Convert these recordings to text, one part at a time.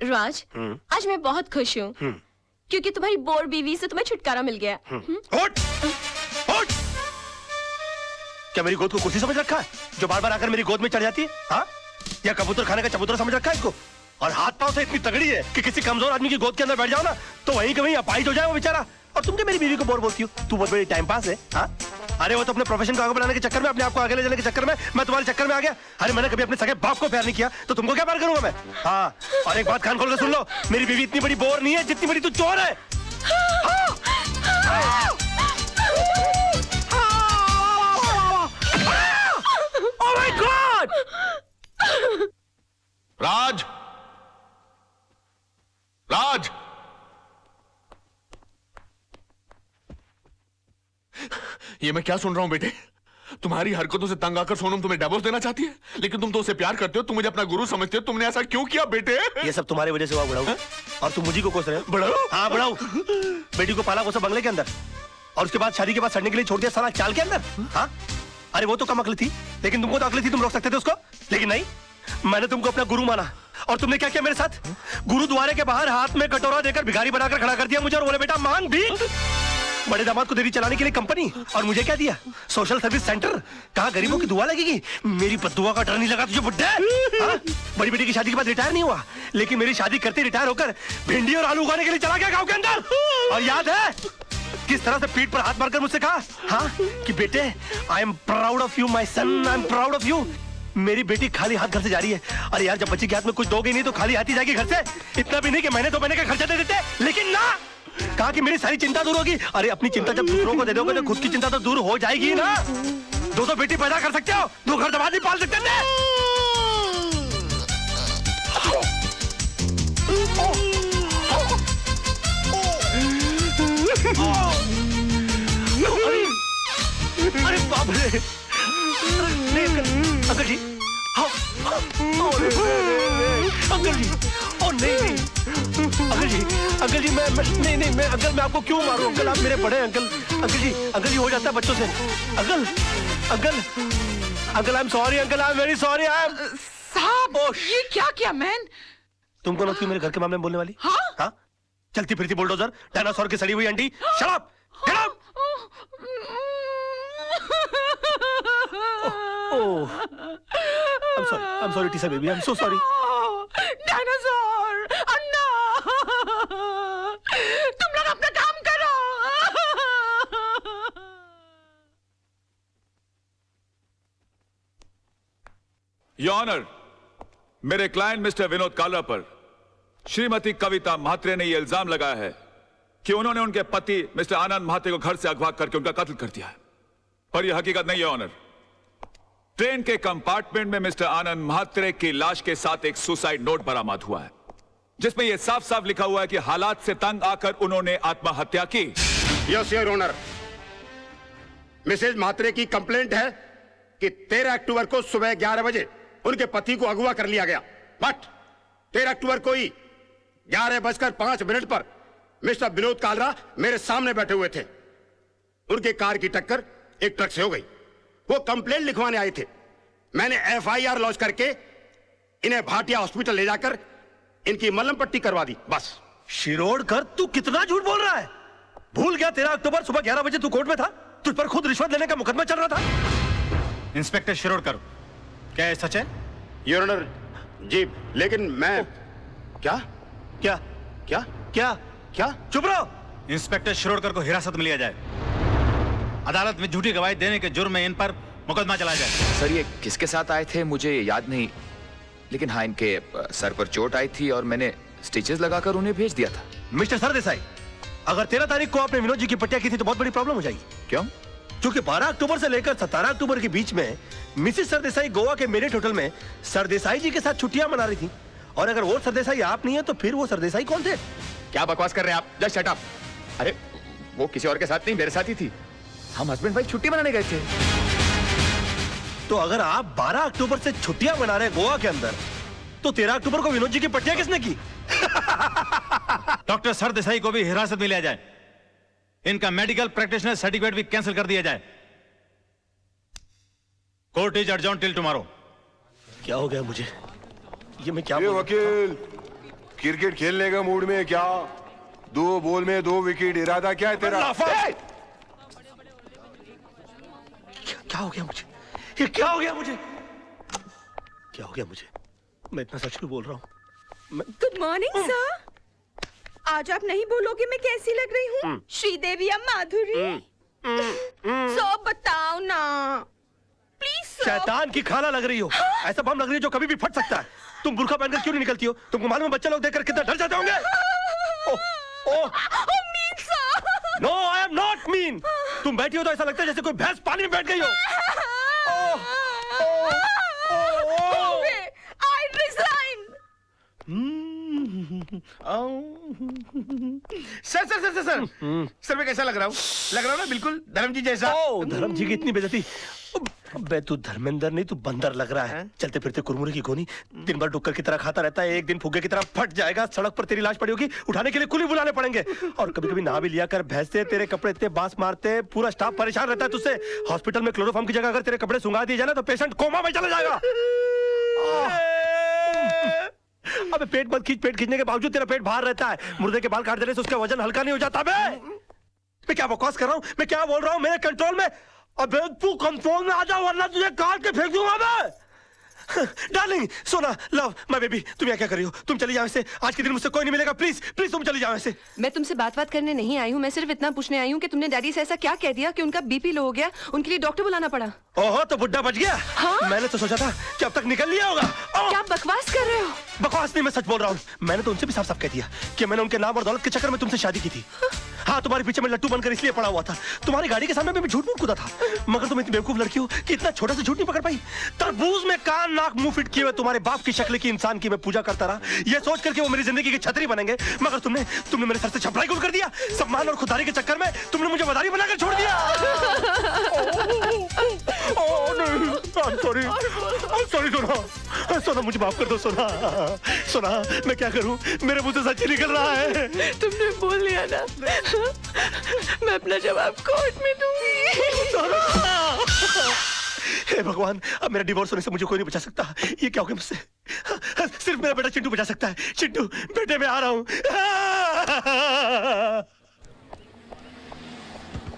राज, आज मैं बहुत खुश हूँ क्योंकि तुम्हारी बोर बीवी से तुम्हें छुटकारा मिल गया। उठ! उठ! क्या मेरी गोद को कुर्सी समझ रखा है जो बार बार आकर मेरी गोद में चढ़ जाती है? हाँ? या कबूतर खाने का चबूतरा समझ रखा है इसको? और हाथ पांव से इतनी तगड़ी है कि किसी कमजोर आदमी की गोद के अंदर बैठ जाओ ना तो वहीं के वहीं अपाहिज हो जाए वो बेचारा। और तुम क्या मेरी बीवी को बोर बोलती हो? तू बहुत बड़ी टाइम पास है। हाँ? अरे वो तो अपने प्रोफेशन को आगे बढ़ाने के चक्कर में, अपने आप को आगे ले जाने के चक्कर में मैं तुम्हारे चक्कर में आ गया। अरे मैंने कभी अपने सगे बाप को प्यार नहीं किया तो तुमको क्या प्यार करूंगा मैं? हाँ, और एक बात कान खोल के सुन लो, मेरी बीवी इतनी बड़ी बोर नहीं है जितनी बड़ी तू चोर है। Oh my God! राज! राज! ये मैं क्या सुन रहा हूं बेटे? तुम्हारी हरकतों से तंग आकर सोनम तुम्हें डिवोर्स देना चाहती है, लेकिन तुम तो उसे प्यार करते हो, तुम मुझे अपना गुरु समझते हो। तुमने ऐसा क्यों किया बेटे? ये सब तुम्हारी वजह से हुआ बुढ़ाऊ। और तुम मुझे को कोस रहे हो? बुढ़ाऊ? हाँ बुढ़ाऊ। बेटी को पाला वो सब बंगले के अंदर और उसके बाद शादी के बाद सड़ने के लिए छोड़ दिया साला चाल के अंदर। हाँ? अरे वो तो कम अकली थी, लेकिन तुमको तो अकली थी, तुम रोक सकते थे उसको। लेकिन नहीं, मैंने तुमको अपना गुरु माना और तुमने क्या किया मेरे साथ? गुरुद्वारे के बाहर हाथ में कटोरा देकर भिखारी बनाकर खड़ा कर दिया मुझे और बोले बेटा मांग भीख। बड़े दामाद को देरी चलाने के लिए कंपनी और मुझे क्या दिया? Social service centre. कहाँ गरीबों की दुआ लगेगी? मेरी बद्दुआ का डर नहीं लगा तुझे बुड्ढे? हाँ? बड़ी बेटी की शादी के बाद रिटायर नहीं हुआ, लेकिन मेरी शादी करते रिटायर होकर भिंडी और आलू उगाने के लिए चला गया गाँव के अंदर। और याद है किस तरह से पीठ पर हाथ मारकर मुझसे कहा, हाँ, कि बेटे I am proud of you my son, I am proud of you. मेरी बेटी खाली हाथ घर से जा रही है। अरे यार, जब बच्ची के हाथ में कुछ दोगे नहीं तो खाली हाथ ही जाएगी घर से। इतना भी नहीं कि महीने 2 महीने का खर्चा दे देते, लेकिन ना, कहा कि मेरी सारी चिंता दूर होगी। अरे अपनी चिंता जब दूसरों को दे दोगे तो खुद की चिंता तो दूर हो जाएगी ना। 2 बेटी पैदा कर सकते हो, 2 घर दबा नहीं पाल सकते ना। अरे बाप रे, अंकल जी, अंकल जी, ओ नहीं, अंकल जी, मैं अंकल, मैं आपको क्यों मारूं अंकल? आप मेरे बड़े अंकल जी हो जाता है बच्चों से। Uncle I am sorry, uncle I am very sorry. साहब, ये क्या किया मैन? तुमको ना क्यों मेरे घर के मामले में बोलने वाली? हाँ? हाँ? चलती फिरती बुलडोजर, डायनासोर की सड़ी हुई अंडी। Shut up! Get out! I'm sorry, Tisa baby. I'm so sorry. Dinosaur, Anna, तुम लोग अपना काम करो। योर ऑनर, मेरे क्लाइंट मिस्टर विनोद कालरा पर श्रीमती कविता म्हात्रे ने यह इल्जाम लगाया है कि उन्होंने उनके पति मिस्टर आनंद म्हात्रे को घर से अगवा करके उनका कत्ल कर दिया है। पर यह हकीकत नहीं है ऑनर। ट्रेन के कंपार्टमेंट में मिस्टर आनंद म्हात्रे की लाश के साथ एक सुसाइड नोट बरामद हुआ है, जिसमें यह साफ साफ लिखा हुआ है कि हालात से तंग आकर उन्होंने आत्महत्या की। Yes your honour, Mrs Mhatre की कंप्लेंट है कि 13 अक्टूबर को सुबह 11 बजे उनके पति को अगवा कर लिया गया। बट 13 अक्टूबर को ही 11:05 पर मिस्टर विनोद कालरा मेरे सामने बैठे हुए थे। उनके कार की टक्कर एक ट्रक से हो गई। वो कंप्लेंट लिखवाने आए थे। मैंने FIR लॉन्च करके इन्हें भाटिया हॉस्पिटल ले जाकर इनकी मलहम पट्टी करवा दी। बस। शिरोडकर, तू कितना झूठ बोल रहा है? भूल गया 13 अक्टूबर सुबह 11 बजे तू कोर्ट में था? तुझ पर खुद रिश्वत लेने का मुकदमा चल रहा था। इंस्पेक्टर शिरोडकर, क्या ये सच है? योर ऑनर जी, लेकिन मैं क्या? चुप रहो। इंस्पेक्टर शिरोडकर को हिरासत में लिया जाए। अदालत में झूठी गवाही देने के जुर्म में इन पर मुकदमा चलाया जाए। सर, ये किसके साथ आए थे मुझे याद नहीं, लेकिन हाँ, इनके सर पर चोट आई थी और मैंने स्टिचेस लगाकर उन्हें भेज दिया था। मिस्टर सरदेसाई, अगर 13 तारीख को आपने विनोद जी की पट्टिया की थी तो बहुत बड़ी प्रॉब्लम हो जाएगी। क्यों? क्योंकि 12 अक्टूबर से लेकर 17 अक्टूबर के बीच में मिसेस सरदेसाई गोवा के मेरिट होटल में सरदेसाई जी के साथ छुट्टियां मना रही थी। और अगर वो सरदेसाई आप नहीं है तो फिर वो सरदेसाई कौन थे? क्या बकवास कर रहे हैं आप? Just shut up. अरे वो किसी और के साथ नहीं, मेरे साथ ही थी। हम हस्बैंड वाइफ छुट्टी मनाने गए थे। तो अगर आप 12 अक्टूबर से छुट्टियां मना रहे गोवा के अंदर, तो 13 अक्टूबर को विनोद जी की पट्टियां किसने की? डॉक्टर सरदेसाई को भी हिरासत में लिया जाए। इनका मेडिकल प्रैक्टिशनर सर्टिफिकेट भी कैंसिल कर दिया जाए। Court is adjourn till tomorrow. क्या हो गया मुझे? ये मैं क्या वकील, क्रिकेट खेलने का मूड में है क्या? 2 बॉल में 2 विकेट, इरादा क्या है तेरा? क्या हो गया मुझे? ये क्या हो गया मुझे? क्या हो गया मुझे? मैं इतना सच क्यों बोल रहा हूँ? Good morning sir. आज आप नहीं बोलोगे मैं कैसी लग रही हूँ? श्रीदेवी या माधुरी? सब बताओ ना प्लीज। शैतान की खाला लग रही हो। ऐसा बम लग रही है जो कभी भी फट सकता है। तुम बुर्का पहनकर क्यों नहीं निकलती हो? तुमको मालूम है बच्चे लोग देखकर कितना डर जाते होंगे? No I am not mean. तुम बैठी हो तो ऐसा लगता है जैसे कोई भैंस पानी में बैठ गई हो। I resign. Sir sir sir sir sir sir मैं कैसा लग रहा हूँ? लग रहा हूँ ना बिल्कुल धर्म जी जैसा। धर्म जी की इतनी बेइज्जती। अबे तू धर्मेंद्र नहीं, तू बंदर लग रहा है। चलते फिरते कुरमुरे की गोनी, दिन भर डुक्कर की तरह खाता रहता है। एक दिन फुग्गे की तरह फट जाएगा, सड़क पर तेरी लाश पड़ी होगी, उठाने के लिए कुली बुलाने पड़ेंगे। और कभी कभी नहा भी लिया कर, भैंसे तेरे कपड़े इतने बांस मारते हैं, पूरा स्टाफ परेशान रहता है तुझसे। हॉस्पिटल में क्लोरोफॉर्म की जगह अगर तेरे कपड़े सुंगा दिए जाए ना तो पेशेंट कोमा में चला जाएगा। अबे पेट मत खींच, पेट खींचने के बावजूद तेरा पेट बाहर रहता है। मुर्दे के बाल काट देने से उसका वजन हल्का नहीं हो जाता। मैं क्या बकवास कर रहा हूँ? मैं क्या बोल रहा हूँ? मेरे कंट्रोल में। अबे तू कंट्रोल में आ जा वरना तुझे काट के फेंक दूंगा मैं। डार्लिंग, सोना, लव, माय बेबी, तुम यहाँ क्या कर रही हो? तुम चली जाओ ऐसे। आज के दिन मुझसे कोई नहीं मिलेगा। प्लीज प्लीज तुम चली जाओ ऐसे। मैं तुमसे बात करने नहीं आई हूँ। मैं सिर्फ इतना पूछने आई हूँ कि तुमने डैडी से ऐसा क्या कह दिया कि उनका बीपी लो हो गया, उनके लिए डॉक्टर बुलाना पड़ा। ओहो, तो बुड्ढा बच गया। हाँ? मैंने तो सोचा था कि अब तक निकल लिया होगा। क्या बकवास कर रहे हो? बकवास नहीं, मैं सच बोल रहा हूँ। मैंने तो उनसे भी साफ साफ कह दिया कि मैंने उनके नाम और दौलत के चक्कर में तुमसे शादी की थी। हाँ, तुम्हारे पीछे मैं लट्टू बनकर इसलिए पड़ा हुआ था। तुम्हारी गाड़ी के सामने मैं झूठ मूठ कूदा था। मगर तुम इतनी बेवकूफ लड़की हो कि इतना छोटा सा झूठ नहीं पकड़ पाई। तरबूज में कान नाक मुंह फिट किए हुए तुम्हारे बाप की शक्ल की इंसान की मैं पूजा करता रहा, ये सोच करके वो मेरी जिंदगी की छतरी बनेंगे। मगर तुमने मेरे सर से छपराई गुल कर दिया। सम्मान और खुदारी के चक्कर में तुमने मुझे मदारी बनाकर छोड़ दिया। सॉरी सोना, मुझे माफ कर दो सोना, मैं क्या करूं? मेरे मुंह से सच ही निकल रहा है। तुमने बोल लिया ना, मैं अपना जवाब कोर्ट में दूंगी। हे भगवान, अब मेरा डिवोर्स होने से मुझे कोई नहीं बचा सकता। ये क्या हो गया मुझसे? सिर्फ मेरा बेटा चिंटू बचा सकता है। चिंटू बेटे, मैं आ रहा हूं।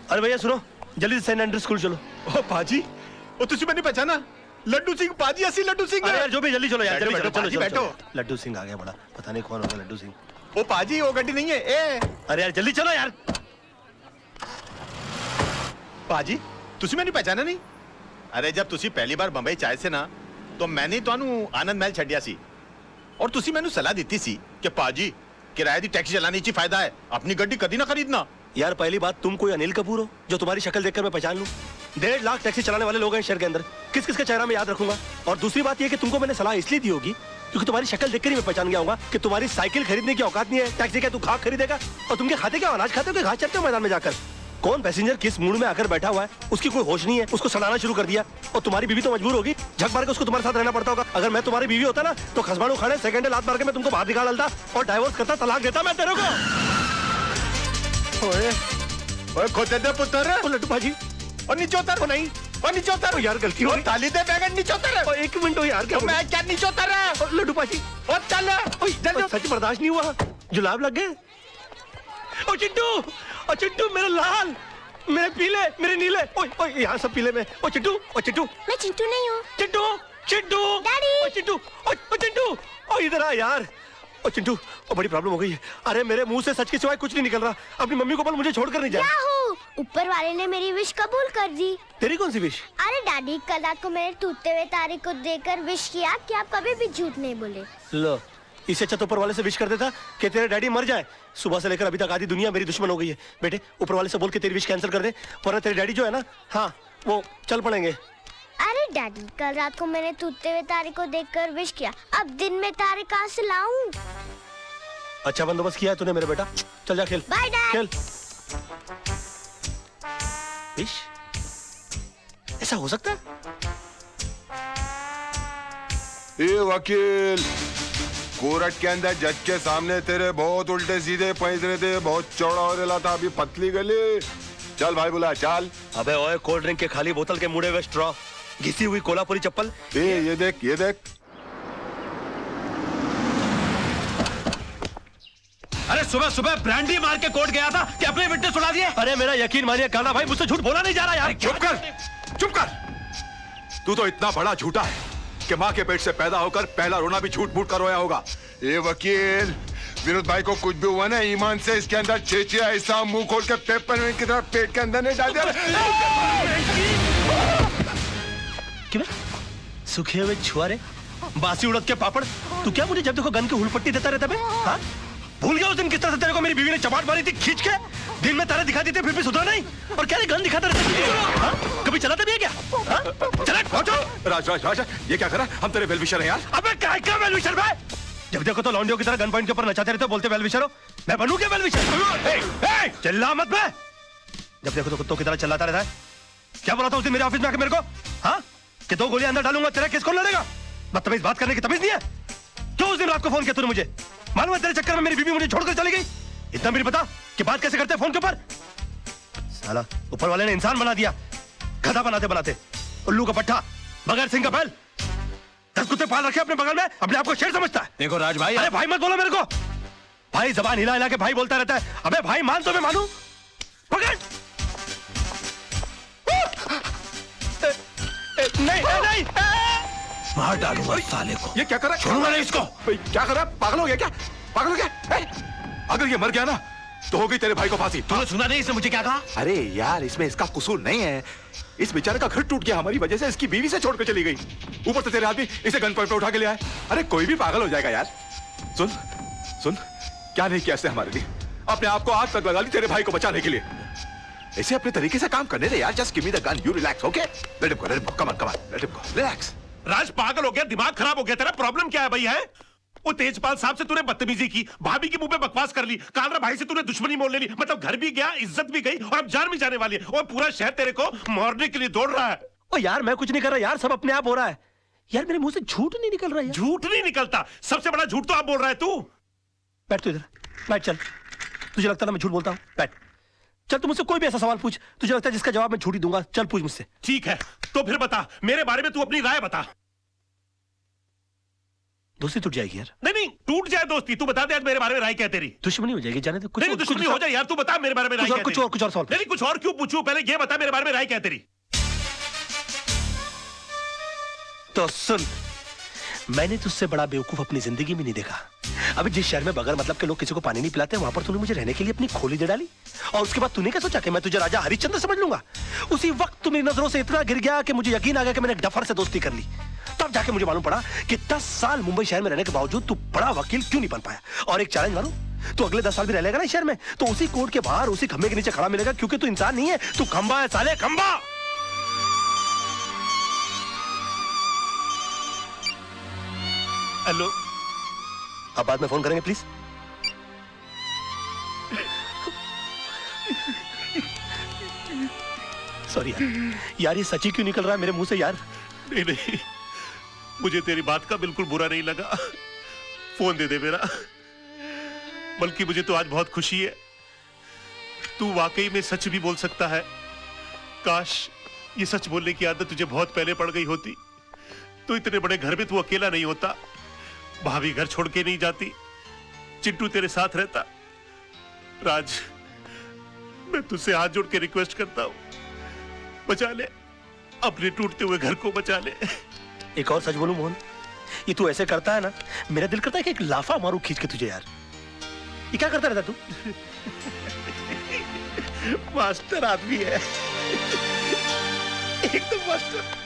अरे भैया सुनो, जल्दी से सेंट एंड्रू स्कूल चलो। ओ पाजी, ओ तुझे मैंने पहचाना? लड्डू सिंह पाजी, असली लड्डू सिंह। अरे यार जो भी, जल्दी चलो यार, जल्दी चलो। बैठो। लड्डू सिंह आ गया बड़ा, पता नहीं कौन होगा लड्डू सिंह। ओ पाजी, वो गड्डी नहीं है। ए अरे यार जल्दी चलो यार। पाजी, तुझे मैंने पहचाना नहीं? अरे जब तुसी पहली बार बंबई चाहे से ना तो मैंने ਤੁਹਾਨੂੰ आनंद महल छड़िया सी और तुसी मैंने सलाह दी सी कि पाजी किराए दी टैक्सी चलाने ची फायदा है, अपनी गड्डी कभी ना खरीदना। यार पहली बात, तुम कोई अनिल कपूर हो जो तुम्हारी शक्ल देखकर मैं पहचान लूं? 1.5 लाख टैक्सी चलाने वाले लोग हैं शहर के अंदर, किस किस का चेहरा मैं याद रखूंगा? और दूसरी बात यह कि तुमको मैंने सलाह इसलिए दी होगी क्योंकि तुम्हारी शक्ल देखकर ही मैं पहचान गया होगा कि तुम्हारी साइकिल खरीदने की औकात नहीं है। टैक्सी क्या तू घास खरीदेगा? और तुम क्या खाते, क्या अनाज खाते हो कि घास चरते हो मैदान में जाकर? कौन पैसेंजर किस मूड में आकर बैठा हुआ है उसकी कोई होश नहीं है, उसको सड़ाना शुरू कर दिया। और तुम्हारी बीवी तो मजबूर होगी, झक मार के उसको तुम्हारे साथ रहना पड़ता होगा। अगर मैं तुम्हारी बीवी होता ना तो खसबाड़ू खाने सेकंड लात मार के मैं तुमको बाहर निकाल डालता और डाइवोर्स करता, तलाक देता मैं तेरे को। ओए खोते दे पुत्र। ओ लड्डू भाजी, और नीचे उतर। नहीं, और नीचे उतर यार, गलती हो गई। ताली दे बैगन, नीचे उतर। एक मिनट हो यार, क्या मैं क्या नीचे उतर रहा है? लड्डू भाजी और चल जल्दी। सच बर्दाश्त नहीं हुआ, जुलाब लग गए। ओ चिंटू, मेरे लाल, मेरे पीले, मेरे नीले, ओए यहाँ सब पीले में। ओ चिंटू, मैं चिंटू नहीं हूँ। चिंटू डैडी। चिंटू, ओ इधर आ यार। ओ चिंटू, ओ बड़ी प्रॉब्लम हो गई है। अरे मेरे मुंह से सच के सिवाय कुछ नहीं निकल रहा। अपनी मम्मी को बोल मुझे छोड़कर नहीं जाए। ऊपर वाले ने मेरी विश कबूल कर दी। तेरी कौन सी विश? अरे डैडी, कल रात को मैंने टूटते हुए तारे को देखकर विश किया कि आप कभी भी झूठ नहीं बोले। लो, इससे अच्छा तो ऊपर वाले से विश कर देता कि तेरे डैडी मर जाए। सुबह से लेकर अभी तक आधी दुनिया मेरी दुश्मन हो गई है। बेटे ऊपर वाले से बोल के तेरी विश कैंसिल कर दे, वरना तेरे डैडी जो है ना, हाँ वो चल पड़ेंगे। अरे डैडी, कल रात को मैंने टूटते हुए तारे को देखकर विश किया, अब दिन में तारे कहाँ से लाऊं? अच्छा बंदोबस्त किया है तूने मेरे बेटा, चल जा खेल। Bye dad. खेल। विश? ऐसा हो सकता है? ए वकील, कोर्ट के अंदर जज के सामने तेरे बहुत उल्टे सीधे पैंतरे थे, बहुत चौड़ा हो रहा था, अभी पतली गली। चल भाई बुला, चल। अबे ओए, कोल्ड ड्रिंक के खाली बोतल के मुड़े हुए स्ट्रॉ, घिसी हुई कोल्हापुरी चप्पल। ये देख। अरे सुबह सुबह ब्रांडी मार के कोर्ट गया था कि अपने विटनेस उड़ा दिए। अरे मेरा यकीन मानिए काना भाई, मुझसे झूठ बोला नहीं जा रहा यार। चुप कर, चुप कर। तू तो इतना बड़ा झूठा है कि माँ के पेट से पैदा होकर पहला रोना भी झूठ मूठ कर रोया होगा। ये वकील, विनोद भाई को कुछ भी हुआ ना, ईमान से इसके अंदर चेचिया ऐसा मुंह खोल के पेपर की तरह पेट के अंदर नहीं डाल दिया। क्यों सूखे हुए छुआरे, बासी उड़द के पापड़, तू क्या मुझे जब देखो गन की हुलपट्टी देता रहता है? हाँ? भूल गया उस दिन किस तरह से तेरे को मेरी बीवी ने चपाट मारी थी खींच के? दिन में तारे दिखाती थी फिर भी सुधरा नहीं, और क्या गन दिखाता रहता है? कभी चलाता भी है क्या? चला पहुंचो। राज राज राज, ये क्या करा? हम तेरे वेलविशर हैं यार। अबे क्या वेलविशर भाई? जब देखो तो लौंडियों की तरह गन पॉइंट के ऊपर नचाते रहते हो, बोलते वेलविशर हो। मैं बनूं क्या वेलविशर? चिल्ला मत बे। जब देखो तो कुत्तों की तरह चिल्लाता रहता है। क्या बोला था उस दिन मेरे ऑफिस में आके मेरे को? हाँ, कि 2 गोलियां अंदर डालूंगा, तेरा केस कौन लड़ेगा? बदतमीज बात करने की तमीज नहीं है? क्यों उस दिन रात को फोन किया तूने मुझे? मालूम है तेरे चक्कर में मेरी बीवी मुझे छोड़कर चली गई। इतना भी पता कि बात कैसे करते हैं फोन के ऊपर? साला ऊपर वाले ने इंसान बना दिया, गधा बनाते बनाते। उल्लू का पट्टा, बगैर सिंह का बैल। 10 कुत्ते पाल रखे अपने बगल में, अपने आप को शेर समझता है। देखो राज भाई, अरे भाई मत बोलो मेरे को। भाई जबान हिला हिला के भाई बोलता रहता है। अबे भाई मान तो मैं मानू। पकड़। नहीं नहीं, मार डालूंगा साले को। ये क्या कर रहा है? छोड़ूंगा नहीं इसको। क्या कर रहा है? पागल हो गया क्या? पागल हो गया? अगर ये मर गया ना तो हो गई तेरे भाई को फांसी। तूने सुना नहीं इसने मुझे क्या कहा? अरे यार, इसमें इसका कसूर नहीं है। इस बेचारे का घर टूट गया हमारी वजह से, इसकी बीवी से छोड़कर चली गई। ऊपर से तेरे आदमी इसे गन पॉइंट पे उठा के ले आए। अरे कोई भी पागल हो जाएगा यार। सुन सुन, क्या नहीं किया इसने हमारे लिए? अपने आप को आग तक लगा ली तेरे भाई को बचाने के लिए। इसे अपने तरीके से काम करने दे यार। Just give me the gun, you relax, okay? Let him go, let him go, come on, let him go, relax. Raj पागल हो गया, दिमाग खराब हो गया तेरा? प्रॉब्लम क्या है भाई? है वो तेजपाल साहब से तूने बदतमीजी की, भाभी के मुंह पे बकवास कर ली, कालरा भाई से तूने दुश्मनी मोल ले ली, मतलब घर भी गया, इज्जत भी गई और अब जान भी जाने वाली है। और पूरा शहर तेरे को मारने के लिए दौड़ रहा है। ओ यार मैं कुछ नहीं कर रहा यार, सब अपने आप हो रहा है यार। मेरे मुंह से झूठ नहीं निकल रहा है। झूठ नहीं निकलता, सबसे बड़ा झूठ तो आप बोल रहा है तू। बैठ तू इधर, बैठ। चल, तुझे लगता है मैं झूठ बोलता हूँ? बैठ। चल तू मुझसे कोई भी ऐसा सवाल पूछ, तुझे लगता है जिसका जवाब मैं झूठ ही दूंगा। चल पूछ मुझसे। ठीक है, तो फिर बता, मेरे बारे में तू अपनी राय बता। दोस्ती टूट जाएगी यार। नहीं नहीं, टूट जाए दोस्ती, तू बता दे आज मेरे बारे में राय क्या है तेरी? दुश्मनी हो जाएगी, जाने दे। नहीं दुश्मनी हो जाए यार, तू बता मेरे बारे में राय क्या है तेरी? कुछ और सवाल। नहीं कुछ और क्यों पूछूं, पहले ये बता मेरे बारे में राय क्या है तेरी? तो सुन, मैंने तुझसे बड़ा बेवकूफ अपनी जिंदगी में नहीं देखा। अभी जिस शहर में बगैर मतलब के लोग किसी को पानी नहीं पिलाते, वहां पर तूने मुझे रहने के लिए अपनी खोली दे डाली, और उसके बाद तूने क्या सोचा कि मैं तुझे राजा हरिश्चंद्र समझ लूंगा? उसी वक्त तू मेरी नजरों से इतना गिर गया कि मुझे यकीन आ गया कि मैंने एक डफर से दोस्ती कर ली। तब जाके मुझे मालूम पड़ा कि 10 साल मुंबई शहर में रहने के बावजूद तू बड़ा वकील क्यों नहीं बन पाया। और एक चैलेंज मारूं, तू अगले 10 साल भी रह लेगा ना शहर में, तो उसी कोर्ट के बाहर उसी खंबे के नीचे खड़ा मिलेगा, क्योंकि तू इंसान नहीं है, तू खंबा है साले, खंबा। हेलो, अब बाद में फोन करेंगे प्लीज। सॉरी यार, ये सच्ची क्यों निकल रहा है मेरे मुंह से यार? नहीं नहीं, मुझे तेरी बात का बिल्कुल बुरा नहीं लगा। फोन दे दे मेरा। बल्कि मुझे तो आज बहुत खुशी है, तू वाकई में सच भी बोल सकता है। काश ये सच बोलने की आदत तुझे बहुत पहले पड़ गई होती, तो इतने बड़े घर में तू अकेला नहीं होता, भाभी घर छोड़ के नहीं जाती, चिंटू तेरे साथ रहता। राज, मैं तुझसे हाथ जोड़ के रिक्वेस्ट करता हूं, बचा ले, अपने टूटते हुए घर को बचा ले। एक और सच बोलूं मोहन, ये तू ऐसे करता है ना, मेरा दिल करता है कि एक लाफा मारूं खींच के तुझे यार। ये क्या करता रहता तू? मास्टर आदमी है, एकदम मास्टर।